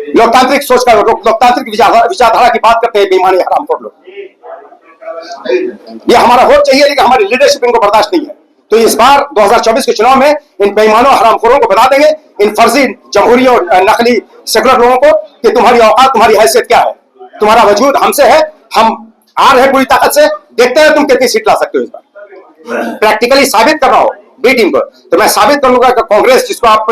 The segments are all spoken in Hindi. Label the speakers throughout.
Speaker 1: लोकतांत्रिक सोच का लोकतांत्रिक विचारधारा की बात करते हैं बेईमानी हरामखोर लोग। ये हमारा वोट चाहिए, लेकिन हमारी लीडरशिप इनको बर्दाश्त नहीं है। तो इस बार 2024 के चुनाव में इन बेईमानों हरामखोरों को बता देंगे, इन फर्जी जमहूरी और नकली सेकुलर लोगों को, कि तुम्हारी औकात, तुम्हारी हैसियत क्या है, तुम्हारा वजूद हमसे है, हम आ रहे पूरी ताकत से, देखते हैं तुम कितनी सीट ला सकते हो। इस बार प्रैक्टिकली साबित कर रहा हो बी टीम को। तो मैं साबित कर लूंगा कि कांग्रेस, जिसको आप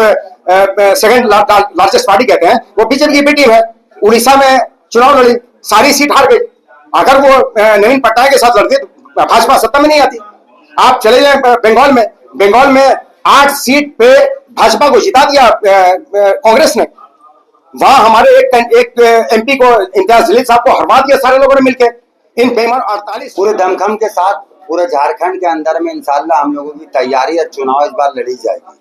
Speaker 1: सेकंड लार्जेस्ट पार्टी कहते हैं, वो बीजेपी की बी टीम है। उड़ीसा में चुनाव लड़ी, सारी सीट हार गई। अगर वो नवीन पटनायक के साथ लड़ती तो भाजपा सत्ता में नहीं आती। आप चले जाए बंगाल में 8 सीट पे भाजपा को जिता दिया कांग्रेस ने। वहां हमारे एक एमपी को, इम्तियाज जलील साहब को हरवा दिया सारे लोगों ने मिलकर। इन बेईमान 48
Speaker 2: पूरे दमखम के साथ पूरे झारखंड के अंदर में इंशाल्लाह हम लोगों की तैयारी है। चुनाव इस बार लड़ी जाएगी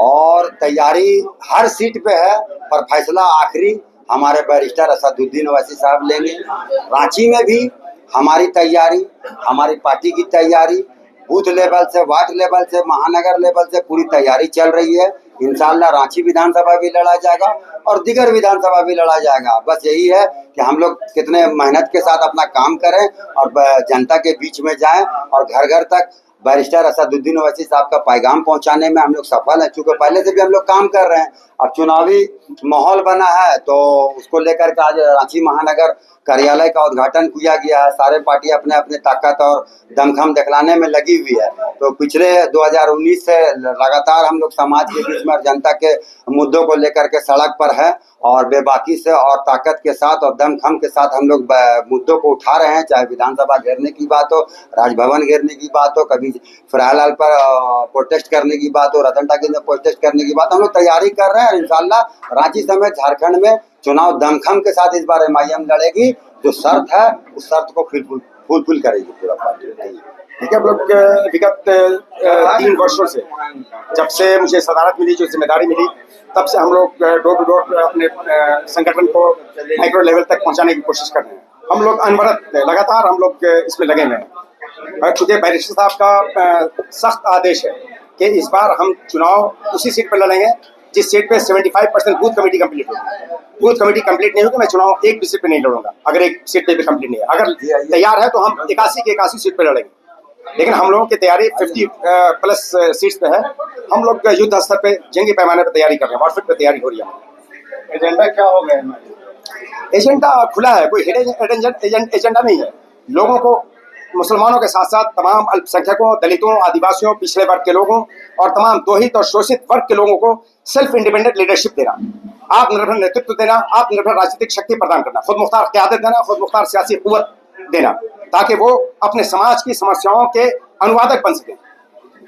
Speaker 2: और तैयारी हर सीट पे है, पर फैसला आखिरी हमारे बैरिस्टर असदुद्दीन ओवैसी साहब लेंगे। रांची में भी हमारी तैयारी, हमारी पार्टी की तैयारी बूथ लेवल से, वार्ड लेवल से, महानगर लेवल से पूरी तैयारी चल रही है। इंशाल्लाह रांची विधानसभा भी लड़ा जाएगा और दीगर विधानसभा भी लड़ा जाएगा। बस यही है कि हम लोग कितने मेहनत के साथ अपना काम करें और जनता के बीच में जाएं और घर घर तक बैरिस्टर असदुद्दीन ओवैसी साहब का पैगाम पहुंचाने में हम लोग सफल हैं। चूंकि पहले से भी हम लोग काम कर रहे हैं, अब चुनावी माहौल बना है तो उसको लेकर के आज रांची महानगर कार्यालय का उद्घाटन किया गया है। सारे पार्टी अपने अपने ताकत और दमखम दिखलाने में लगी हुई है। तो पिछले 2019 से लगातार हम लोग समाज के बीच में और जनता के मुद्दों को लेकर के सड़क पर है और बेबाकी से और ताकत के साथ और दमखम के साथ हम लोग मुद्दों को उठा रहे हैं। चाहे विधानसभा घेरने की बात हो, राजभवन घेरने की बात हो, कभी फरालाल पर प्रोटेस्ट करने की बात हो, रतन टाकीज में प्रोटेस्ट करने की बात, हम लोग तैयारी कर रहे हैं। इंशाल्लाह रांची समेत झारखंड में चुनाव दमखम के साथ इस बार एमआईएम लड़ेगी। जो शर्त है उस शर्त को फुलफिल करेगी पूरा पार्टी।
Speaker 1: ठीक है, हम लोग विगत 3 वर्षों से, जब से मुझे सदारत मिली, जो जिम्मेदारी मिली, तब से हम लोग डोर टू डोर अपने संगठन को माइक्रो लेवल तक पहुंचाने की कोशिश कर रहे हैं। हम लोग अनवरत लगातार हम लोग इसमें लगे हुए हैं। चूंकि बैरिस्टर साहब का सख्त आदेश है कि इस बार हम चुनाव उसी सीट पर लड़ेंगे जिस सीट पे 75% बूथ कमेटी कंप्लीट होगी। बूथ कमेटी कंप्लीट नहीं होगी, मैं चुनाव एक भी सीट पे नहीं लड़ूंगा। अगर एक सीट पे भी कंप्लीट नहीं है, अगर तैयार है तो हम 81 के 81 सीट पे लड़ेंगे। लेकिन हम लोगों की तैयारी 50 प्लस सीट्स पे है। हम लोग युद्ध स्तर पे, जंगी पैमाने पे तैयारी कर रहे हैं, वॉरफेयर पे तैयारी हो रही है।
Speaker 3: एजेंडा क्या हो गया है?
Speaker 1: एजेंडा खुला है, कोई हिडन एजेंडा नहीं है। लोगों को, मुसलमानों के साथ साथ तमाम अल्पसंख्यकों, दलितों, आदिवासियों, पिछड़े वर्ग के लोगों और तमाम दोहित और शोषित वर्ग के लोगों को सेल्फ इंडिपेंडेंट लीडरशिप देना, आत्मनिर्भर नेतृत्व देना, आत्मनिर्भर राजनीतिक शक्ति प्रदान करना, खुद मुख्तार क़यादत देना, खुद मुख्तार सियासी कुव्वत देना, ताकि वो अपने समाज की समस्याओं के अनुवादक बन सकें,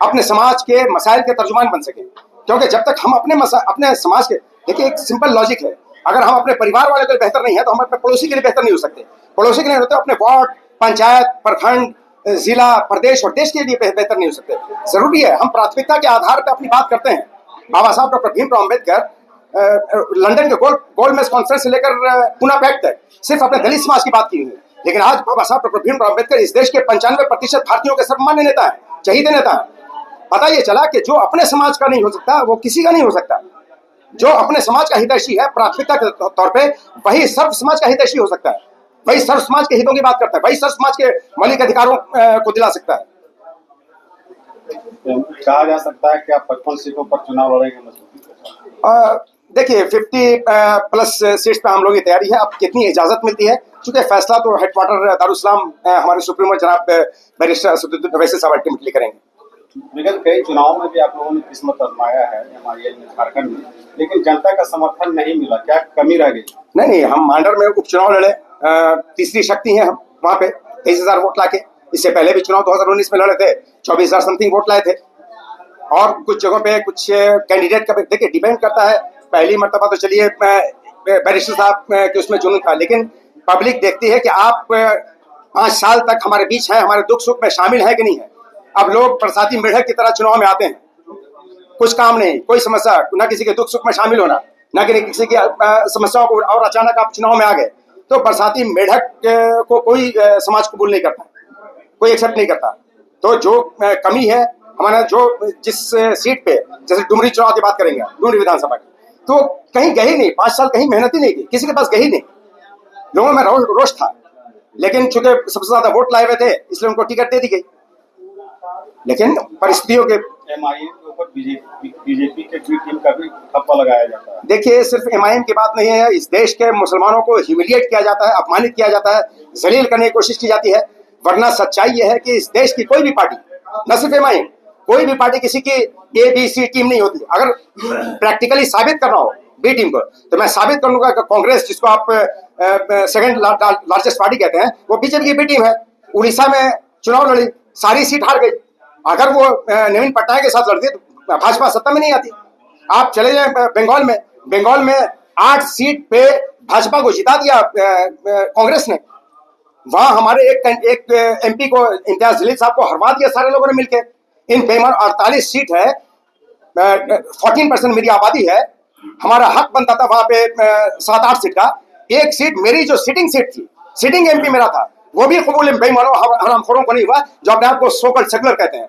Speaker 1: अपने समाज के मसाइल के तर्जुमान बन सकें। क्योंकि जब तक हम अपने समाज के, देखिए एक सिंपल लॉजिक है, अगर हम अपने परिवार वाले को बेहतर नहीं है तो हम अपने पड़ोसी के लिए बेहतर नहीं हो सकते। पड़ोसी के लिए होते अपने वार्ड, पंचायत, प्रखंड, जिला, प्रदेश और देश के लिए बेहतर नहीं हो सकते। जरूरी है हम प्राथमिकता के आधार पर अपनी बात करते हैं। बाबा साहब डॉक्टर भीमराव अम्बेडकर लंदन के गोलमेज कॉन्फ्रेंस से लेकर पुणे पैक्ट तक सिर्फ अपने दलित समाज की बात की हुई है। लेकिन आज बाबा साहब डॉक्टर भीमराव अम्बेडकर इस देश के 95% भारतीयों के सर्वमान्य नेता है, शहीद नेता है। पता ये चला कि जो अपने समाज का नहीं हो सकता वो किसी का नहीं हो सकता। जो अपने समाज का हितैषी है प्राथमिकता के तौर पे, वही सर्व समाज का हितैषी हो सकता है, वही सर्व समाज के हितों की बात करता है, वही सर्व समाज के मौलिक अधिकारों को दिला सकता है।
Speaker 3: कहा जा सकता है कि आप 55 सीटों पर चुनाव लड़ेंगे।
Speaker 1: देखिए 50 प्लस सीट्स पे हम लोग की तैयारी है। अब कितनी इजाजत मिलती है, क्योंकि फैसला तो हेडक्वार्टर दारुस्सलाम हमारे सुप्रीमो जनाब बैरिस्टर असदुद्दीन ओवैसी साहब अल्टीमेटली करेंगे।
Speaker 3: विगत कई चुनाव में भी आप लोगों ने किस्मत आजमाया है एमआईएम में झारखंड में, लेकिन जनता का समर्थन नहीं मिला, क्या कमी रह गई?
Speaker 1: नहीं, हम मांडर में उपचुनाव लड़े, तीसरी शक्ति है हम वहाँ पे 23,000 वोट लाके। इससे पहले भी चुनाव 2019 में लड़े थे, 24,000 समथिंग वोट लाए थे। और कुछ जगहों पे कुछ कैंडिडेट का देखिए डिपेंड करता है। पहली मर्तबा तो चलिए बैरिस्टर साहब के उसमें जुनून था, लेकिन पब्लिक देखती है कि आप 5 साल तक हमारे बीच हैं, हमारे दुख सुख में शामिल है कि नहीं है। अब लोग बरसाती मेढक की तरह चुनाव में आते हैं, कुछ काम नहीं, कोई समस्या, न किसी के दुख सुख में शामिल होना, न किसी की समस्याओं को, और अचानक आप चुनाव में आ गए तो बरसाती मेढक को कोई समाज कबूल नहीं करता, कोई एक्सेप्ट नहीं करता। तो जो कमी है हमारा, जो जिस सीट पे, जैसे डुमरी चुनाव की बात करेंगे, डुमरी विधानसभा की, तो कहीं गई नहीं, 5 साल कहीं मेहनत ही नहीं की, किसी के पास गई नहीं। लोगों में रोष था, लेकिन चूंकि सबसे ज्यादा वोट लाए हुए थे इसलिए उनको टिकट दे दी गई। लेकिन परिस्थितियों के
Speaker 3: एमआईएम के ऊपर बीजेपी के बी टीम का भी ठप्पा लगाया जाता है।
Speaker 1: देखिए, सिर्फ एमआईएम की बात नहीं है, इस देश के मुसलमानों को ह्यूमिलिएट किया जाता है, अपमानित किया जाता है, जलील करने की कोशिश की जाती है। वरना सच्चाई यह है कि इस देश की कोई भी पार्टी, न सिर्फ एमआईएम, कोई भी पार्टी किसी की ABC टीम नहीं होती। अगर प्रैक्टिकली साबित करना हो बी टीम को, तो मैं साबित करूंगा कि कांग्रेस, जिसको आप सेकंड लार्जेस्ट पार्टी कहते हैं, वो बीजेपी की बी टीम है। उड़ीसा में चुनाव लड़ी, सारी सीट हार गई। अगर वो नवीन पटनायक के साथ लड़ती तो भाजपा सत्ता में नहीं आती। आप चले जाए बंगाल में 8 सीट पे भाजपा को जिता दिया कांग्रेस ने। वहां हमारे एक MP को, इम्तियाज जलील साहब को हरवा दिया सारे लोगों ने मिलकर। इन बेईमान 48 सीट है, 14% मेरी आबादी है, हमारा हक बनता था वहां पे 7-8 सीट का। एक सीट मेरी जो सिटिंग सीट थी, सिटिंग MP मेरा था, वो भी कबूल बेईमानों हरामखोरों को नहीं हुआ, जो अपने आप को सोकल सेकुलर कहते हैं,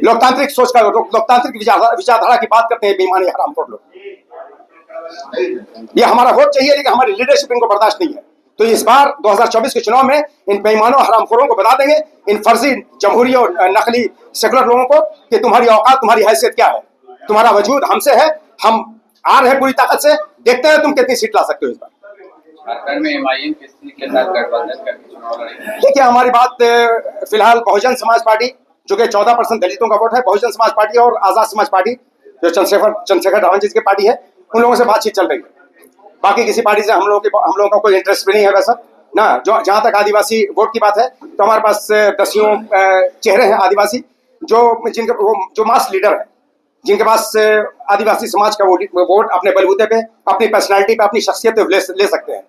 Speaker 1: लोकतांत्रिक सोच का, लोकतांत्रिक विचारधारा की बात करते हैं बेईमानी हरामखोर लोग। ये हमारा वोट चाहिए, लेकिन हमारी लीडरशिप इनको बर्दाश्त नहीं है। तो इस बार 2024 के चुनाव में इन बेईमानों हरामखोरों को बता देंगे, इन फर्जी जमहूरी और नकली सेकुलर लोगों को, कि तुम्हारी औकात, तुम्हारी हैसियत क्या है, तुम्हारा वजूद हमसे है, हम आ रहे पूरी ताकत से, देखते हैं तुम कितनी सीट ला सकते हो इस बार।
Speaker 4: झारखंड में एमआईएम के साथ गठबंधन करके चुनाव लड़ेगी।
Speaker 1: देखिए, हमारी बात फिलहाल बहुजन समाज पार्टी, जो कि 14% दलितों का वोट है, बहुजन समाज पार्टी और आजाद समाज पार्टी, जो चंद्रशेखर रावण जी की पार्टी है, उन लोगों से बातचीत चल रही है। बाकी किसी पार्टी से हम लोगों का कोई इंटरेस्ट भी नहीं है वैसा ना। जो जहां तक आदिवासी वोट की बात है, तो हमारे पास दसियों चेहरे हैं आदिवासी, जो मास लीडर है, जिनके पास आदिवासी समाज का वोट अपने बलबूते पे, अपनी पर्सनैलिटी पे, अपनी शख्सियत पे ले सकते हैं।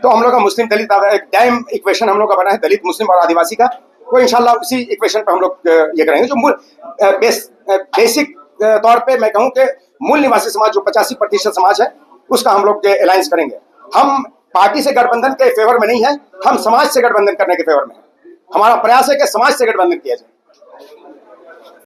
Speaker 1: तो हम लोग का मुस्लिम दलित एक डैम इक्वेशन हम लोग का बना है, दलित, मुस्लिम और आदिवासी का। वो इंशाल्लाह उसी इक्वेशन पे हम लोग ये करेंगे। जो बेसिक तौर पे मैं कहूँ कि मूल निवासी समाज, जो 85% समाज है, उसका हम लोग अलायंस करेंगे। हम पार्टी से गठबंधन के फेवर में नहीं है, हम समाज से गठबंधन करने के फेवर में है। हमारा प्रयास है कि समाज से गठबंधन किया जाए।